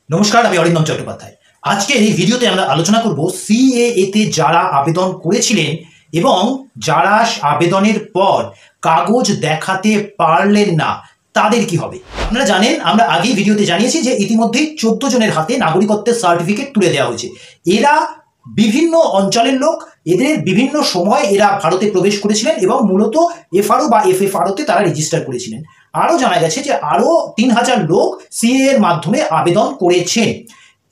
নমস্কার, আমি অরিন্দম চট্টোপাধ্যায়। আজকে এই ভিডিওতে আমরা আলোচনা করব সিএএতে যারা আবেদন করেছিলেন এবং যারা আবেদনের পর কাগজ দেখাতে পারলেন না তাদের কি হবে। আপনারা জানেন, আমরা আগেই ভিডিওতে জানিয়েছি যে ইতিমধ্যেই 14 জনের হাতে নাগরিকত্বের সার্টিফিকেট তুলে দেওয়া হয়েছে। এরা বিভিন্ন অঞ্চলের লোক, এদের বিভিন্ন সময় এরা ভারতে প্রবেশ করেছিলেন এবং মূলত এফআরও বা এফএফআরওতে তারা রেজিস্টার করেছিলেন। আরও জানা গেছে যে আরও 3000 লোক সিএ এর মাধ্যমে আবেদন করেছেন।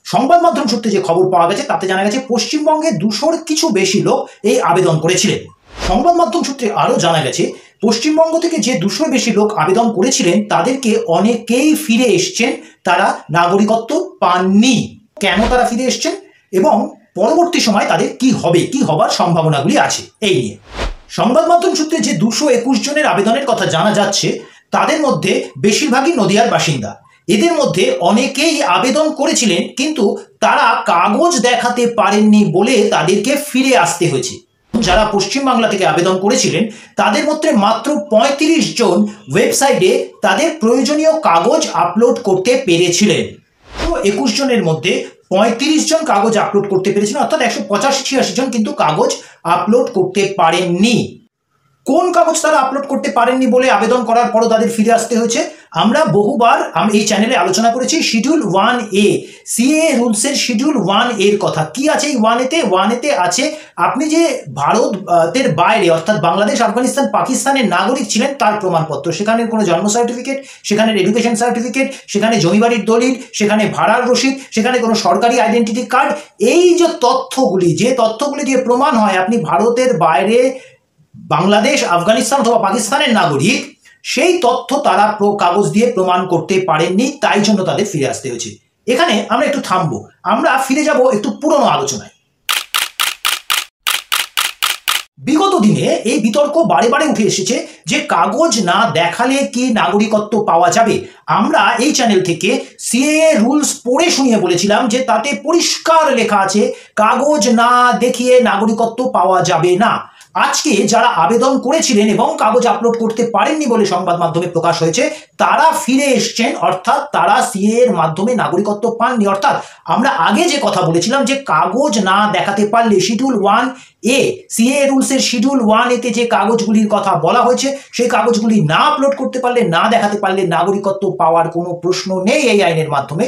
সংবাদ মাধ্যম সূত্রে যে খবর পাওয়া গেছে তাতে জানা গেছে পশ্চিমবঙ্গে 200-র কিছু বেশি লোক এই আবেদন করেছিলেন। সংবাদ মাধ্যম সূত্রে আরও জানা গেছে পশ্চিমবঙ্গ থেকে যে 200-র বেশি লোক আবেদন করেছিলেন তাদেরকে অনেকেই ফিরে এসছেন, তারা নাগরিকত্ব পাননি। কেন তারা ফিরে এসছেন এবং পরবর্তী সময় তাদের কি হবে, কি হবার সম্ভাবনাগুলি আছে, এই নিয়ে সংবাদ মাধ্যম সূত্রে যে 221 জনের আবেদনের কথা জানা যাচ্ছে তাদের মধ্যে বেশিরভাগই নদিয়ার বাসিন্দা। এদের মধ্যে অনেকেই আবেদন করেছিলেন কিন্তু তারা কাগজ দেখাতে পারেননি বলে তাদেরকে ফিরে আসতে হয়েছে। যারা পশ্চিমবাংলা থেকে আবেদন করেছিলেন তাদের মধ্যে মাত্র 35 জন ওয়েবসাইটে তাদের প্রয়োজনীয় কাগজ আপলোড করতে পেরেছিলেন। তো 21 জনের মধ্যে 35 জন কাগজ আপলোড করতে পেরেছিলেন, অর্থাৎ 185-86 জন কিন্তু কাগজ আপলোড করতে পারেননি। কোন কাগজ তারা আপলোড করতে পারেননি বলে আবেদন করার পরও তাদের ফিরে আসতে হয়েছে আমরা বহুবার এই চ্যানেলে আলোচনা করেছি। Schedule 1A, CA রুলসের schedule 1A এর কথা। কি আছে এই 1A-তে আছে আপনি যে ভারতের বাইরে অর্থাৎ বাংলাদেশ, আফগানিস্তান, পাকিস্তানের নাগরিক ছিলেন তার প্রমাণপত্র, সেখানে কোনো জন্ম সার্টিফিকেট, সেখানে এডুকেশন সার্টিফিকেট, সেখানে জমিবাড়ির দলিল, সেখানে ভাড়ার রসিদ, সেখানে কোনো সরকারি আইডেন্টিটি কার্ড, এই যে তথ্যগুলি দিয়ে প্রমাণ হয় আপনি ভারতের বাইরে বাংলাদেশ, আফগানিস্তান অথবা পাকিস্তানের নাগরিক, সেই তথ্য তারা কাগজ দিয়ে প্রমাণ করতে পারেননি, তাই জন্য তাদের ফিরে আসতে হয়েছে। এখানে আমরা একটু থামবো, আমরা ফিরে যাব একটু পুরনো আলোচনায়। বিগত দিনে এই বিতর্ক বারে বারে উঠে এসেছে যে কাগজ না দেখালে কি নাগরিকত্ব পাওয়া যাবে। আমরা এই চ্যানেল থেকে সিএএ রুলস পড়ে শুনিয়ে বলেছিলাম যে তাতে পরিষ্কার লেখা আছে কাগজ না দেখিয়ে নাগরিকত্ব পাওয়া যাবে না। আজকে যারা আবেদন করেছিলেন এবং কাগজ আপলোড করতে পারেননি বলে সংবাদ মাধ্যমে প্রকাশ হয়েছে তারা ফিরে এসছেন, অর্থাৎ তারা সিএ এর মাধ্যমে নাগরিকত্ব পাননি। অর্থাৎ আমরা আগে যে কথা বলেছিলাম যে কাগজ না দেখাতে পারলে শিডিউল 1A, সিএ রুলসের শিডিউল 1A-তে যে কাগজগুলির কথা বলা হয়েছে সেই কাগজগুলি না আপলোড করতে পারলে, না দেখাতে পারলে নাগরিকত্ব পাওয়ার কোনো প্রশ্ন নেই এই আইনের মাধ্যমে,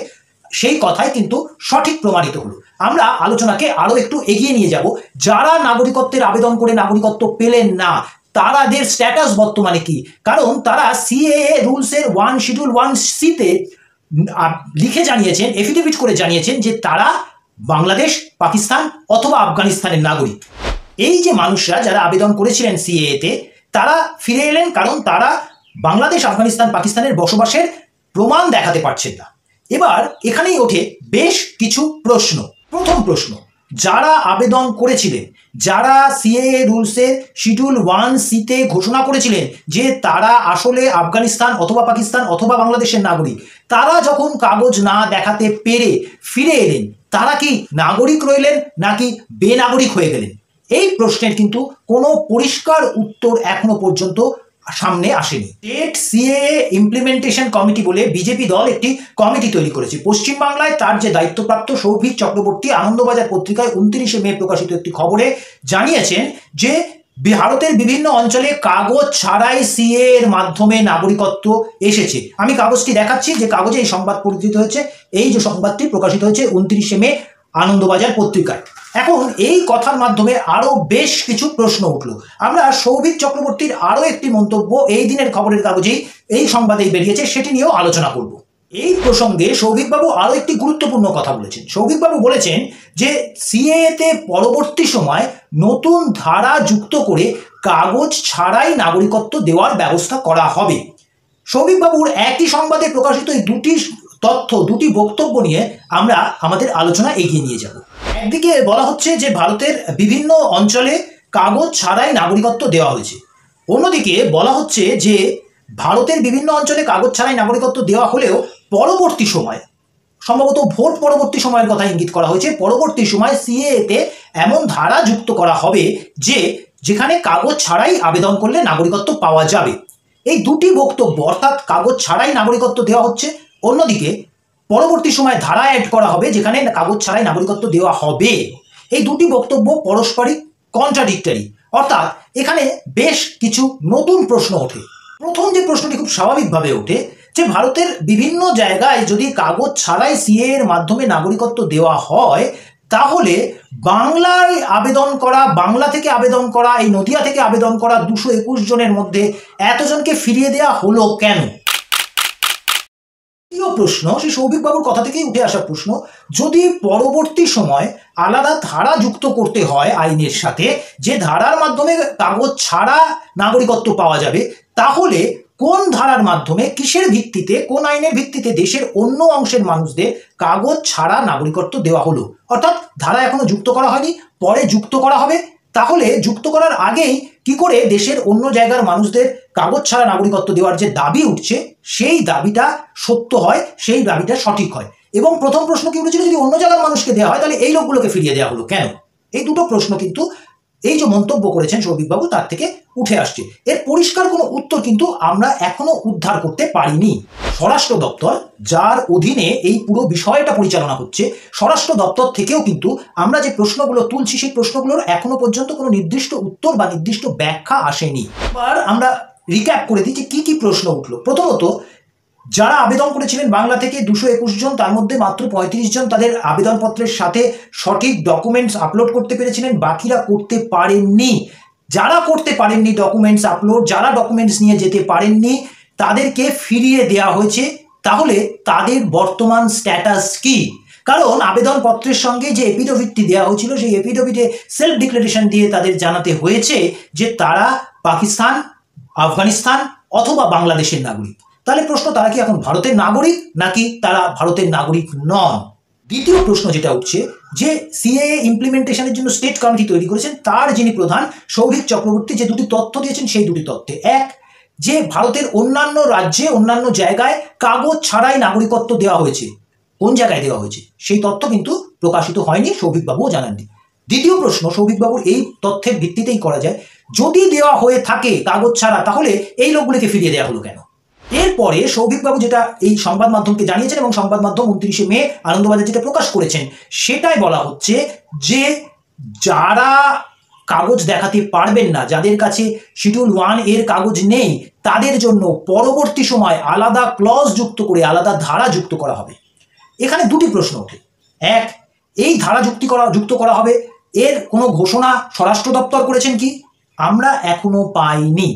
সেই কথাই কিন্তু সঠিক প্রমাণিত হলো। আমরা আলোচনাকে আরো একটু এগিয়ে নিয়ে যাব। যারা নাগরিকত্বের আবেদন করে নাগরিকত্ব পেলেন না তাদের স্ট্যাটাস বর্তমানে কি, কারণ তারা সিএএ রুলসের শিডিউল 1C-তে লিখে জানিয়েছেন, এফিডেভিট করে জানিয়েছেন যে তারা বাংলাদেশ, পাকিস্তান অথবা আফগানিস্তানের নাগরিক। এই যে মানুষরা যারা আবেদন করেছিলেন সিএএতে তারা ফিরে এলেন কারণ তারা বাংলাদেশ, আফগানিস্তান, পাকিস্তানের বসবাসের প্রমাণ দেখাতে পারছেন না। এবার এখানেই ওঠে বেশ কিছু প্রশ্ন। প্রথম প্রশ্ন, যারা আবেদন করেছিলেন, যারা সিএএ রুলসের শিডিউল 1C-তে ঘোষণা করেছিলেন যে তারা আসলে আফগানিস্তান অথবা পাকিস্তান অথবা বাংলাদেশের নাগরিক, তারা যখন কাগজ না দেখাতে পেরে ফিরে এলেন তারা কি নাগরিক রইলেন নাকি বেনাগরিক হয়ে গেলেন? এই প্রশ্নের কিন্তু কোনো পরিষ্কার উত্তর এখনো পর্যন্ত সামনে আসেনি। স্টেট সিএএ ইমপ্লিমেন্টেশন কমিটি বলে বিজেপি দল একটি কমিটি তৈরি করেছে পশ্চিমবাংলায়। তার যে দায়িত্বপ্রাপ্ত সৌভিক চক্রবর্তী আনন্দবাজার পত্রিকায় 29শে মে প্রকাশিত একটি খবরে জানিয়েছেন যে ভারতের বিভিন্ন অঞ্চলে কাগজ ছাড়াই সিএ এর মাধ্যমে নাগরিকত্ব এসেছে। আমি কাগজটি দেখাচ্ছি যে কাগজে এই সংবাদ পরিচিত হয়েছে। এই যে সংবাদটি প্রকাশিত হয়েছে 29শে মে আনন্দবাজার পত্রিকায়। এখন এই কথার মাধ্যমে আরো বেশ কিছু প্রশ্ন উঠলো। আমরা সৌভিক চক্রবর্তীর আরো একটি মন্তব্য এই দিনের খবরের কাগজেই এই সংবাদেই বেরিয়েছে, সেটি নিয়েও আলোচনা করব। এই প্রসঙ্গে সৌভিকবাবু আরো একটি গুরুত্বপূর্ণ কথা বলেছেন। সৌভিকবাবু বলেছেন যে সিএএতে পরবর্তী সময় নতুন ধারা যুক্ত করে কাগজ ছাড়াই নাগরিকত্ব দেওয়ার ব্যবস্থা করা হবে। সৌভিকবাবুর একই সংবাদে প্রকাশিত এই দুটি বক্তব্য নিয়ে আমরা আমাদের আলোচনা এগিয়ে নিয়ে যাব। একদিকে বলা হচ্ছে যে ভারতের বিভিন্ন অঞ্চলে কাগজ ছাড়াই নাগরিকত্ব দেওয়া হয়েছে, অন্যদিকে বলা হচ্ছে যে ভারতের বিভিন্ন অঞ্চলে কাগজ ছাড়াই নাগরিকত্ব দেওয়া হলেও পরবর্তী সময়, সম্ভবত ভোট পরবর্তী সময়ের কথা ইঙ্গিত করা হয়েছে, পরবর্তী সময় সিএএতে এমন ধারা যুক্ত করা হবে যে যেখানে কাগজ ছাড়াই আবেদন করলে নাগরিকত্ব পাওয়া যাবে। এই দুটি বক্তব্য, অর্থাৎ কাগজ ছাড়াই নাগরিকত্ব দেওয়া হচ্ছে, অন্যদিকে পরবর্তী সময় ধারা অ্যাড করা হবে যেখানে কাগজ ছাড়াই নাগরিকত্ব দেওয়া হবে। এই দুটি বক্তব্য পারস্পরিক কন্ট্রাডিক্টরি, অর্থাৎ এখানে বেশ কিছু নতুন প্রশ্ন ওঠে। প্রথম যে প্রশ্নটি খুব স্বাভাবিকভাবে ওঠে যে ভারতের বিভিন্ন জায়গায় যদি কাগজ ছাড়াই সিএ এর মাধ্যমে নাগরিকত্ব দেওয়া হয়, তাহলে বাংলায় আবেদন করা, বাংলা থেকে আবেদন করা, এই নদিয়া থেকে আবেদন করা 221 জনের মধ্যে এতজনকে ফিরিয়ে দেওয়া হলো কেন? দ্বিতীয় প্রশ্ন সেই সৌভিক বাবুর কথা থেকেই উঠে আসা প্রশ্ন, যদি পরবর্তী সময় আলাদা ধারা যুক্ত করতে হয় আইনের সাথে, যে ধারার মাধ্যমে কাগজ ছাড়া নাগরিকত্ব পাওয়া যাবে, তাহলে কোন ধারার মাধ্যমে, কিসের ভিত্তিতে, কোন আইনের ভিত্তিতে দেশের অন্য অংশের মানুষদের কাগজ ছাড়া নাগরিকত্ব দেওয়া হলো? অর্থাৎ ধারা এখনো যুক্ত করা হয়নি, পরে যুক্ত করা হবে। তাহলে যুক্ত করার আগেই কি করে দেশের অন্য জায়গার মানুষদের কাগজ ছাড়া নাগরিকত্ব দেওয়ার যে দাবি উঠছে সেই দাবিটা সত্য হয়, সেই দাবিটা সঠিক হয়? এবং প্রথম প্রশ্ন কি উঠেছিল, যদি অন্য জায়গার মানুষকে দেওয়া হয় তাহলে এই লোকগুলোকে ফিরিয়ে দেওয়া হলো কেন? এই দুটো প্রশ্ন কিন্তু এই যে মন্তব্য করেছেন সৌভিকবাবু তার থেকে উঠে আসছে। এর পরিষ্কার কোনো উত্তর কিন্তু আমরা এখনো উদ্ধার করতে পারিনি। স্বরাষ্ট্র দপ্তর, যার অধীনে এই পুরো বিষয়টা পরিচালনা হচ্ছে, স্বরাষ্ট্র দপ্তর থেকেও কিন্তু আমরা যে প্রশ্নগুলো তুলছি সেই প্রশ্নগুলোর এখনো পর্যন্ত কোনো নির্দিষ্ট উত্তর বা নির্দিষ্ট ব্যাখ্যা আসেনি। এবার আমরা রিক্যাপ করে দিই যে কি কি প্রশ্ন উঠলো। প্রথমত, যারা আবেদন করেছিলেন বাংলা থেকে 221 জন, তার মধ্যে মাত্র 35 জন তাদের আবেদনপত্রের সাথে সঠিক ডকুমেন্টস আপলোড করতে পেরেছিলেন, বাকিরা করতে পারেননি। যারা করতে পারেননি ডকুমেন্টস আপলোড, যারা ডকুমেন্টস নিয়ে যেতে পারেননি, তাদেরকে ফিরিয়ে দেওয়া হয়েছে। তাহলে তাদের বর্তমান স্ট্যাটাস কি? কারণ আবেদনপত্রের সঙ্গে যে এফিডেভিটটি দেওয়া হয়েছিল সেই এফিডেভিটে সেলফ ডিক্লারেশন দিয়ে তাদের জানাতে হয়েছে যে তারা পাকিস্তান, আফগানিস্তান অথবা বাংলাদেশের নাগরিক। তাহলে প্রশ্ন, তারা কি এখন ভারতের নাগরিক নাকি তারা ভারতের নাগরিক নন? দ্বিতীয় প্রশ্ন যেটা উঠছে, যে সিএএ ইমপ্লিমেন্টেশনের জন্য স্টেট কমিটি তৈরি করেছেন, তার যিনি প্রধান সৌভিক চক্রবর্তী যে দুটি তথ্য দিয়েছেন সেই দুটি তথ্যে, এক, যে ভারতের অন্যান্য রাজ্যে, অন্যান্য জায়গায় কাগজ ছাড়াই নাগরিকত্ব দেওয়া হয়েছে, কোন জায়গায় দেওয়া হয়েছে সেই তথ্য কিন্তু প্রকাশিত হয়নি, সৌভিকবাবুও জানাননি। দ্বিতীয় প্রশ্ন সৌভিকবাবুর এই তথ্যের ভিত্তিতেই করা যায়, যদি দেওয়া হয়ে থাকে কাগজ ছাড়া, তাহলে এই লোকগুলিকে ফিরিয়ে দেওয়া হলো কেন? এরপরে সৌভিকবাবু যেটা এই সংবাদ মাধ্যমকে জানিয়েছেন এবং সংবাদ মাধ্যম 29শে মে আনন্দবাজার যেটা প্রকাশ করেছেন, সেটাই বলা হচ্ছে যে যারা কাগজ দেখাতে পারবেন না, যাদের কাছে শিডিউল 1 এর কাগজ নেই, তাদের জন্য পরবর্তী সময় আলাদা ক্লজ যুক্ত করে, আলাদা ধারা যুক্ত করা হবে। এখানে দুটি প্রশ্ন ওঠে। এক, এই ধারা যুক্ত করা হবে, এর কোনো ঘোষণা স্বরাষ্ট্র দপ্তর করেছেন কি? আমরা এখনো পাইনি।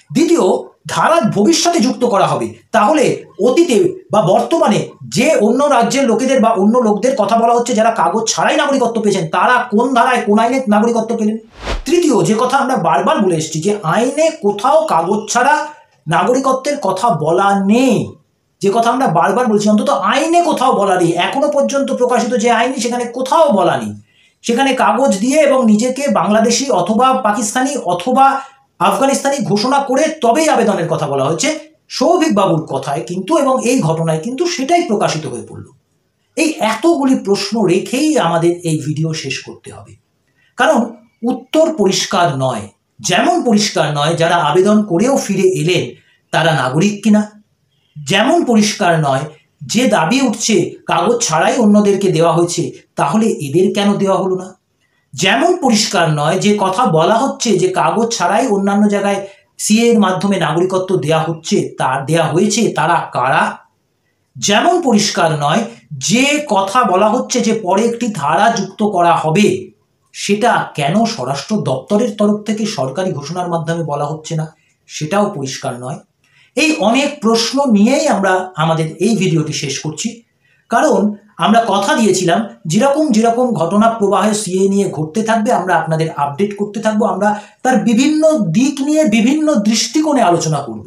দ্বিতীয়, ধারা ভবিষ্যতে যুক্ত করা হবে, তাহলে অতীতে বা বর্তমানে যে অন্য রাজ্যের লোকেদের বা অন্য লোকদের কথা বলা হচ্ছে যারা কাগজ ছাড়াই নাগরিকত্ব পেয়েছেন, তারা কোন ধারায়, কোন আইনে নাগরিকত্ব পেলেন? তৃতীয়, যে কথা আমরা বারবার বলে এসেছি যে আইনে কোথাও কাগজ ছাড়া নাগরিকত্বের কথা বলা নেই, যে কথা আমরা বারবার বলছি, অন্তত আইনে কোথাও বলা নেই। এখনো পর্যন্ত প্রকাশিত যে আইন সেখানে কোথাও বলা নেই। সেখানে কাগজ দিয়ে এবং নিজেকে বাংলাদেশি অথবা পাকিস্তানি অথবা আফগানিস্তানি ঘোষণা করে তবেই আবেদনের কথা বলা হয়েছে সৌভিক বাবুর কথায় কিন্তু, এবং এই ঘটনায় কিন্তু সেটাই প্রকাশিত হয়ে পড়ল। এই এতগুলি প্রশ্ন রেখেই আমাদের এই ভিডিও শেষ করতে হবে, কারণ উত্তর পরিষ্কার নয়। যেমন পরিষ্কার নয় যারা আবেদন করেও ফিরে এলেন তারা নাগরিক কিনা, যেমন পরিষ্কার নয় যে দাবি উঠছে কাগজ ছাড়াই অন্যদেরকে দেওয়া হয়েছে, তাহলে এদের কেন দেওয়া হলো না, যেমন পরিষ্কার নয় যে কথা বলা হচ্ছে যে কাগজ ছাড়াই অন্যান্য জায়গায় সিএ এর মাধ্যমে নাগরিকত্ব দেওয়া হয়েছে তারা কারা, যেমন পরিষ্কার নয় যে কথা বলা হচ্ছে যে পরে একটি ধারা যুক্ত করা হবে, সেটা কেন স্বরাষ্ট্র দপ্তরের তরফ থেকে সরকারি ঘোষণার মাধ্যমে বলা হচ্ছে না, সেটাও পরিষ্কার নয়। এই অনেক প্রশ্ন নিয়েই আমরা আমাদের এই ভিডিওটি শেষ করছি, কারণ আমরা কথা দিয়েছিলাম যেরকম যেরকম ঘটনা প্রবাহে সিএ নিয়ে ঘটতে থাকবে আমরা আপনাদের আপডেট করতে থাকবো, আমরা তার বিভিন্ন দিক নিয়ে বিভিন্ন দৃষ্টিকোণে আলোচনা করব।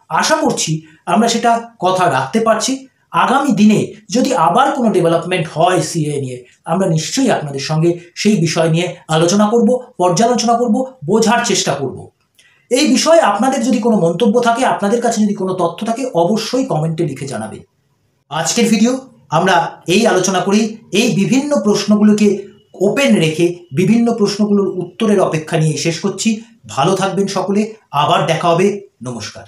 আশা করছি আমরা সেটা কথা রাখতে পারছি। আগামী দিনে যদি আবার কোনো ডেভেলপমেন্ট হয় সিএ নিয়ে, আমরা নিশ্চয়ই আপনাদের সঙ্গে সেই বিষয় নিয়ে আলোচনা করব, পর্যালোচনা করব, বোঝার চেষ্টা করব। এই বিষয়ে আপনাদের যদি কোনো মন্তব্য থাকে, আপনাদের কাছে যদি কোনো তথ্য থাকে, অবশ্যই কমেন্টে লিখে জানাবেন। আজকের ভিডিও আমরা এই আলোচনা করি, এই বিভিন্ন প্রশ্নগুলোকে ওপেন রেখে বিভিন্ন প্রশ্নগুলোর উত্তরের অপেক্ষা নিয়ে শেষ করছি। ভালো থাকবেন সকলে, আবার দেখা হবে, নমস্কার।